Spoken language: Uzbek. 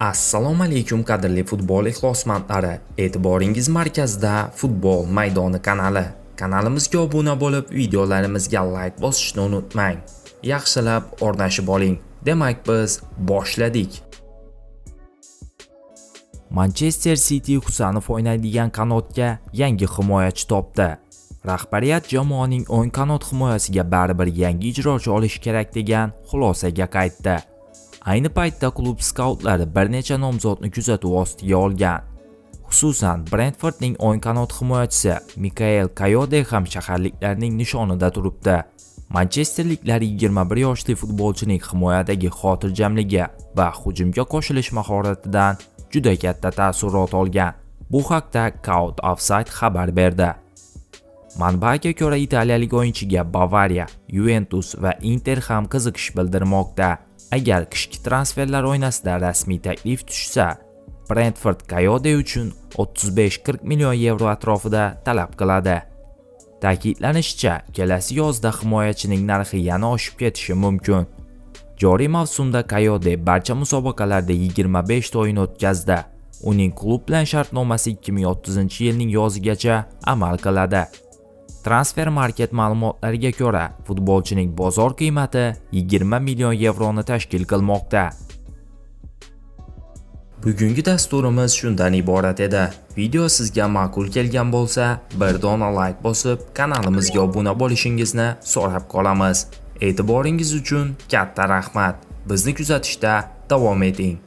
Assalomu alaykum qadrli futbol ixlosmandlari. E'tiboringiz markazida Futbol maydoni kanali. Kanalimizga obuna bo'lib, videolarimizga like bosishni unutmang. Yaxshilab o'rnashib oling. Demak, biz boshladik. Manchester City Husanov o'ynaydigan qanotga yangi himoyachi topdi. Rahbariyat jamoaning o'ng qanot himoyasiga baribir yangi ijrochi olish kerak degan xulosaga qaytdi. Ayni paytda klub skautlari bir necha nomzodni kuzatuv ostiga olgan. Xususan, Brentfordning o'ng qanot himoyachisi Mikael Kayode ham shaharliklarning nishonida turibdi. Manchesterliklar 21 yoshli futbolchining himoyadagi xotirjamligi va hujumga qo'shilish mahoratidan juda katta taassurot olgan. Bu haqda Cout Offside xabar berdi. Manbaga ko'ra, italiyalik o'yinchiga Bavariya, Juventus va Inter ham qiziqish bildirmoqda. Agar qishki transferlar oynasida rasmiy taklif tushsa, Brentford Kayode uchun 35-40 million yevro atrofida talab qiladi. Ta'kidlanishicha, kelasi yozda himoyachining narxi yana oshib ketishi mumkin. Joriy mavsumda Kayode barcha musobaqalarda 25 ta o'yin o'tkazdi. Uning klub bilan shartnomasi 2030-yilning yozigacha amal qiladi. Transfer market ma'lumotlariga ko'ra, futbolchining bozor qiymati 20 million yevroni tashkil qilmoqda. Bugungi dasturimiz shundan iborat edi. Video sizga ma'qul kelgan bo'lsa, bir dona like bosib, kanalimizga obuna bo'lishingizni so'rab qolamiz. E'tiboringiz uchun katta rahmat. Bizni kuzatishda davom eting.